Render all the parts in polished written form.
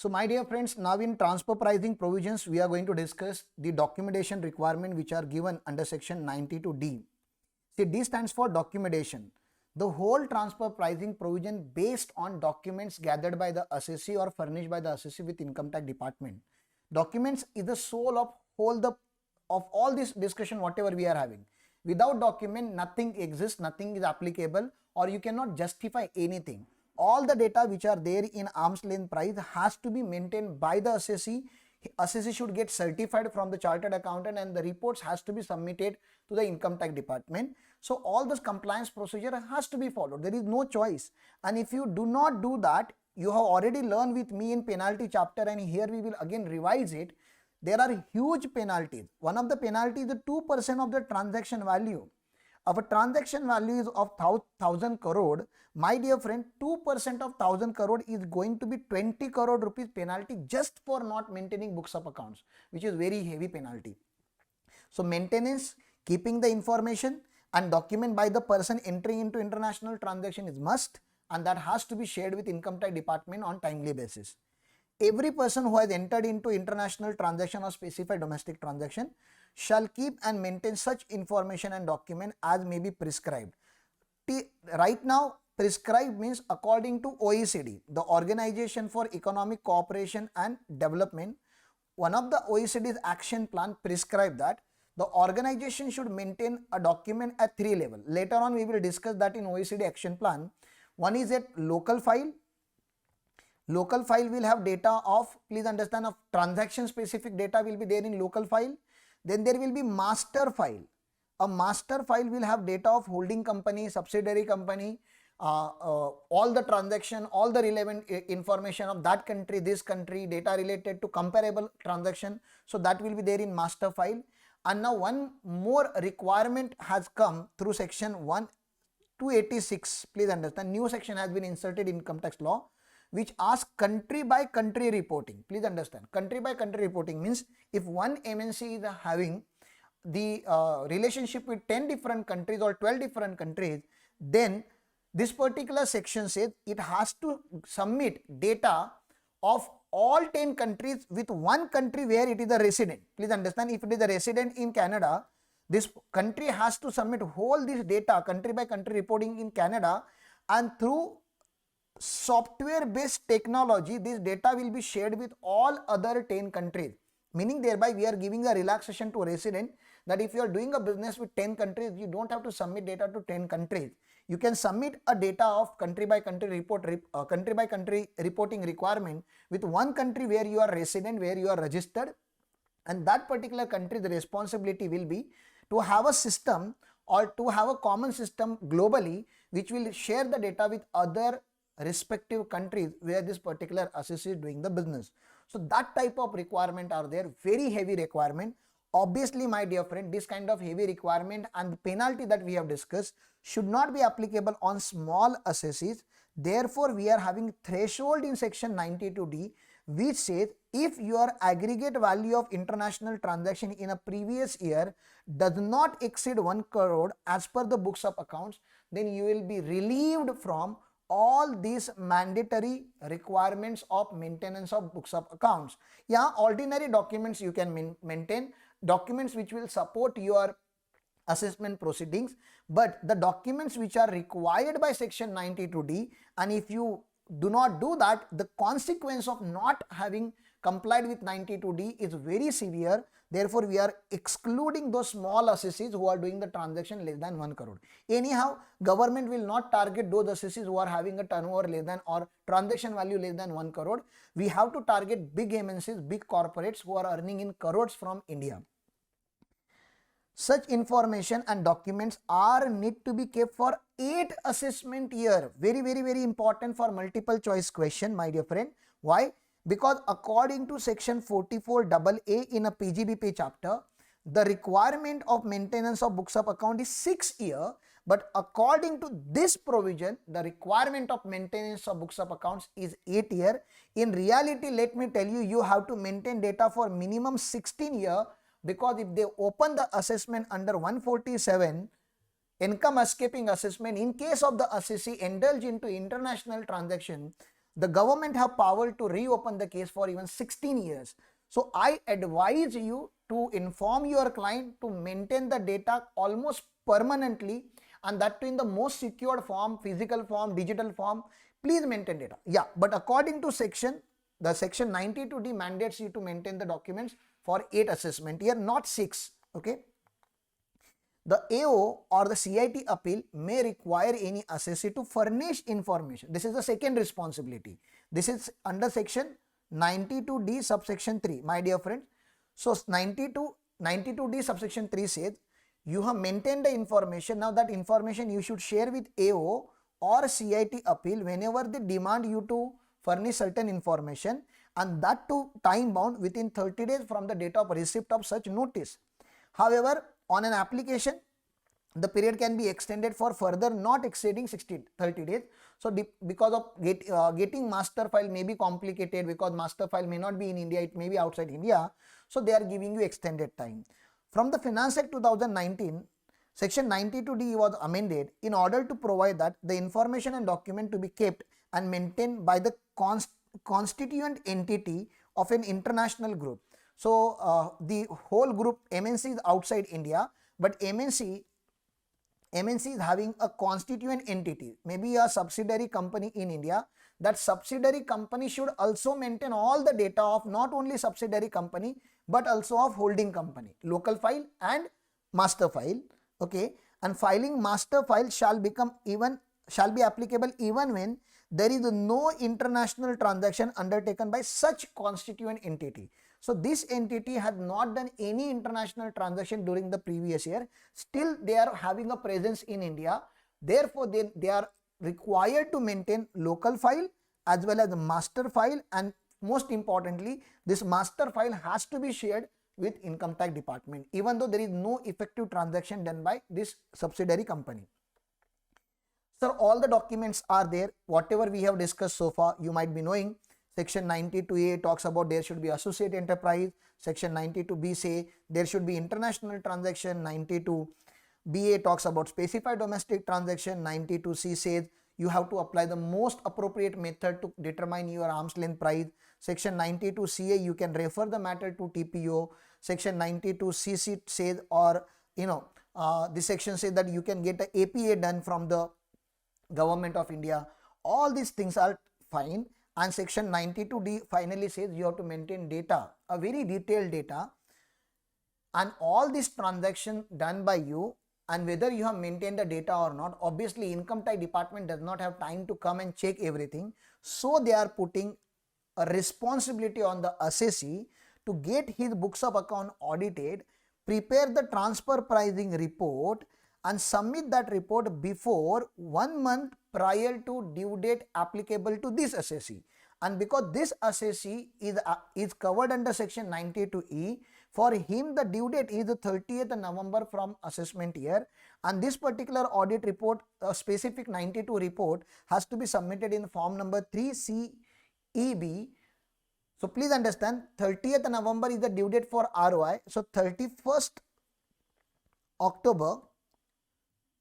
So my dear friends, now in transfer pricing provisions, we are going to discuss the documentation requirement which are given under section 92D. See, D stands for documentation. The whole transfer pricing provision based on documents gathered by the assessee or furnished by the assessee with income tax department. Documents is the soul of of all this discussion whatever we are having. Without document, nothing exists, nothing is applicable, or you cannot justify anything. All the data which are there in arm's length price has to be maintained by the assessee. Assessee should get certified from the chartered accountant, and the reports has to be submitted to the income tax department. So all this compliance procedure has to be followed. There is no choice. And if you do not do that, you have already learned with me in penalty chapter, and here we will again revise it. There are huge penalties. One of the penalties is 2% of the transaction value. If a transaction value is of 1000 crore, my dear friend, 2% of 1000 crore is going to be 20 crore rupees penalty just for not maintaining books of accounts, which is very heavy penalty. So maintenance, keeping the information and document by the person entering into international transaction is must, and that has to be shared with income tax department on timely basis. Every person who has entered into international transaction or specified domestic transaction shall keep and maintain such information and document as may be prescribed. Right now, prescribed means according to OECD, the Organization for Economic Cooperation and Development. One of the OECD's action plan prescribed that the organization should maintain a document at 3 levels. Later on, we will discuss that in OECD action plan. One is at local file. Local file will have data of, please understand, of transaction specific data will be there in local file. Then there will be master file. A master file will have data of holding company, subsidiary company, all the transaction, all the relevant information of that country, this country, data related to comparable transaction. So that will be there in master file. And now one more requirement has come through section 286. Please understand, new section has been inserted in income tax law, which asks country by country reporting. Please understand, country by country reporting means if one MNC is having the relationship with 10 different countries or 12 different countries, then this particular section says it has to submit data of all 10 countries with one country where it is a resident. Please understand, if it is a resident in Canada, this country has to submit whole this data, country by country reporting in Canada, and through software based technology this data will be shared with all other 10 countries, meaning thereby we are giving a relaxation to a resident that if you are doing a business with 10 countries, you don't have to submit data to 10 countries. You can submit a data of country by country reporting requirement with one country where you are resident, where you are registered, and that particular country's responsibility will be to have a system or to have a common system globally which will share the data with other respective countries where this particular assessee is doing the business. So that type of requirement are there, very heavy requirement. Obviously, my dear friend, this kind of heavy requirement and the penalty that we have discussed should not be applicable on small assessees. Therefore, we are having threshold in section 92D which says if your aggregate value of international transaction in a previous year does not exceed 1 crore as per the books of accounts, then you will be relieved from all these mandatory requirements of maintenance of books of accounts. Yeah, ordinary documents you can maintain, documents which will support your assessment proceedings, but the documents which are required by section 92D, and if you do not do that, the consequence of not having complied with 92D is very severe. Therefore, we are excluding those small assessees who are doing the transaction less than 1 crore. Anyhow, government will not target those assessees who are having a turnover less than or transaction value less than 1 crore. We have to target big MNCs, big corporates who are earning in crores from India. Such information and documents are need to be kept for 8 assessment year. Very, very, very important for multiple choice question, my dear friend. Why? Because according to section 44AA in a PGBP chapter, the requirement of maintenance of books of account is 6 years, but according to this provision, the requirement of maintenance of books of accounts is 8 years. In reality, let me tell you, you have to maintain data for minimum 16 years, because if they open the assessment under 147, income escaping assessment, in case of the assessee indulge into international transaction, The government have power to reopen the case for even 16 years. So I advise you to inform your client to maintain the data almost permanently, and that too in the most secured form, physical form, digital form. Please maintain data. Yeah, but according to section 92D mandates you to maintain the documents for 8 assessment year, not 6. Okay. The AO or the CIT appeal may require any assessee to furnish information. This is the second responsibility. This is under section 92D subsection 3, my dear friends. So 92D subsection 3 says you have maintained the information. Now that information you should share with AO or CIT appeal whenever they demand you to furnish certain information, and that too time bound within 30 days from the date of receipt of such notice. However, on an application, the period can be extended for further not exceeding 30 days. So because of getting master file may be complicated, because master file may not be in India, it may be outside India. So they are giving you extended time. From the Finance Act 2019, section 92D was amended in order to provide that the information and document to be kept and maintained by the constituent entity of an international group. So the whole group MNC is outside India, but MNC is having a constituent entity, maybe a subsidiary company in India. That subsidiary company should also maintain all the data of not only subsidiary company but also of holding company, local file and master file. Okay, and filing master file shall be applicable even when there is no international transaction undertaken by such constituent entity. So this entity had not done any international transaction during the previous year. Still they are having a presence in India. Therefore they are required to maintain local file as well as the master file, and most importantly this master file has to be shared with income tax department even though there is no effective transaction done by this subsidiary company. So all the documents are there, whatever we have discussed so far you might be knowing. Section 92A talks about there should be associate enterprise. Section 92B say there should be international transaction. 92BA talks about specified domestic transaction. 92C says you have to apply the most appropriate method to determine your arm's length price. Section 92CA you can refer the matter to TPO. Section 92CC says, or this section says that you can get a APA done from the government of India. All these things are fine. And section 92D finally says you have to maintain data, a very detailed data, and all these transactions done by you, and whether you have maintained the data or not. Obviously income tax department does not have time to come and check everything, so they are putting a responsibility on the assessee to get his books of account audited, prepare the transfer pricing report and submit that report before 1 month prior to due date applicable to this assessee. And because this assessee is covered under section 92E, for him the due date is the 30th November from assessment year, and this particular audit report, a specific 92 report, has to be submitted in form number 3CEB. So please understand, 30th November is the due date for ROI. So 31st October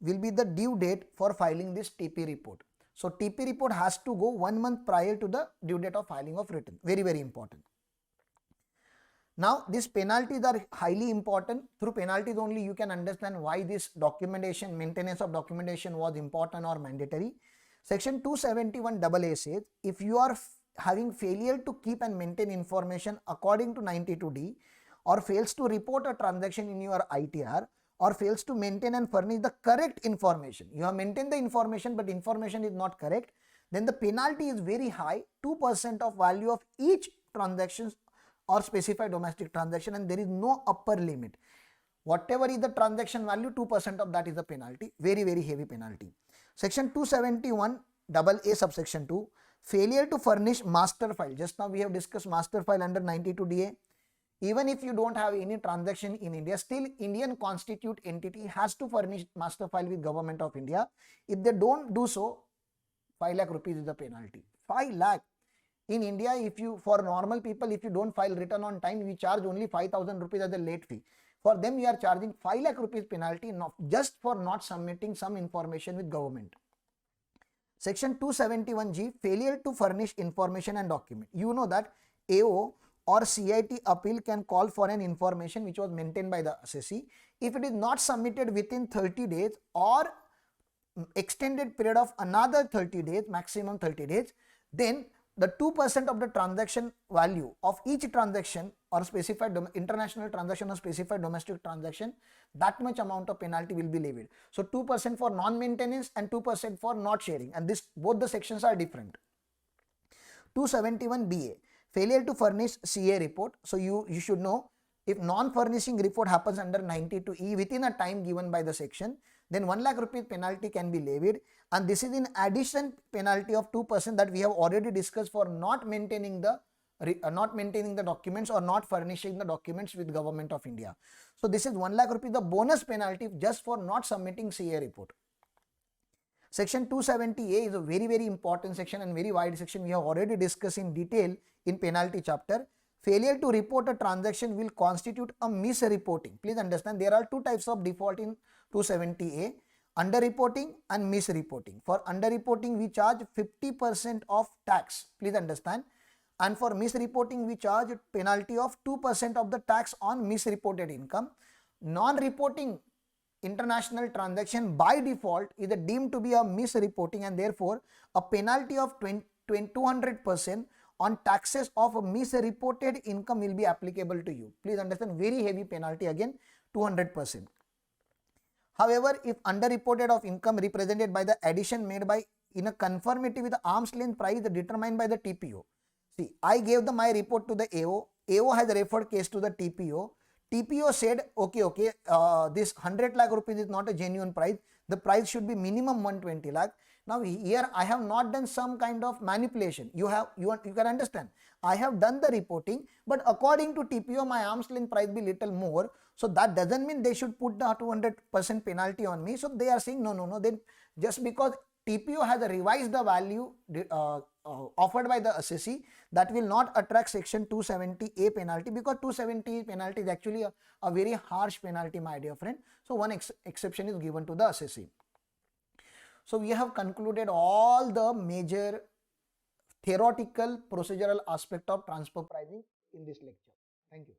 will be the due date for filing this TP report. So TP report has to go 1 month prior to the due date of filing of return. Very, very important. Now these penalties are highly important. Through penalties only you can understand why this documentation, maintenance of documentation was important or mandatory. Section 271AA says if you are having failure to keep and maintain information according to 92D, or fails to report a transaction in your ITR, or fails to maintain and furnish the correct information, you have maintained the information but information is not correct, then the penalty is very high, 2% of value of each transaction or specified domestic transaction, and there is no upper limit. Whatever is the transaction value, 2% of that is the penalty. Very, very heavy penalty. Section 271AA subsection 2, failure to furnish master file. Just now we have discussed master file under 92DA. Even if you don't have any transaction in India, still Indian constitute entity has to furnish master file with Government of India. If they don't do so, 5 lakh rupees is the penalty. 5 lakh. In India, if you, for normal people, if you don't file return on time, we charge only 5,000 rupees as a late fee. For them, we are charging 5 lakh rupees penalty just for not submitting some information with government. Section 271G, failure to furnish information and document. You know that AO or CIT appeal can call for an information which was maintained by the assessee. If it is not submitted within 30 days or extended period of another 30 days, maximum 30 days, then the 2% of the transaction value of each transaction or specified international transaction or specified domestic transaction, that much amount of penalty will be levied. So 2% for non-maintenance and 2% for not sharing, and this both the sections are different. 271BA, failure to furnish CA report. So you should know, if non-furnishing report happens under 92E within a time given by the section, then 1 lakh rupees penalty can be levied, and this is in addition penalty of 2% that we have already discussed for not maintaining the documents or not furnishing the documents with Government of India. So this is 1 lakh rupees the bonus penalty just for not submitting CA report. Section 270A is a very important section and very wide section. We have already discussed in detail in penalty chapter. Failure to report a transaction will constitute a misreporting. Please understand, there are two types of default in 270A, underreporting and misreporting. For underreporting, we charge 50% of tax. Please understand. And for misreporting, we charge a penalty of 2% of the tax on misreported income. Non-reporting international transaction by default is deemed to be a misreporting, and therefore a penalty of 200% on taxes of a misreported income will be applicable to you. Please understand, very heavy penalty, again 200%. However, if underreported of income represented by the addition made by in a conformity with the arm's length price determined by the TPO. See, I gave my report to the AO. AO has referred case to the TPO. TPO said, okay, this 100 lakh rupees is not a genuine price. The price should be minimum 120 lakh. Now here I have not done some kind of manipulation. You can understand. I have done the reporting, but according to TPO, my arm's length price be little more. So that doesn't mean they should put the 200% penalty on me. So they are saying no. Then just because TPO has revised the value offered by the assessee, that will not attract section 270A penalty, because 270 penalty is actually a very harsh penalty, my dear friend. So one exception is given to the assessee. So we have concluded all the major theoretical procedural aspect of transfer pricing in this lecture. Thank you.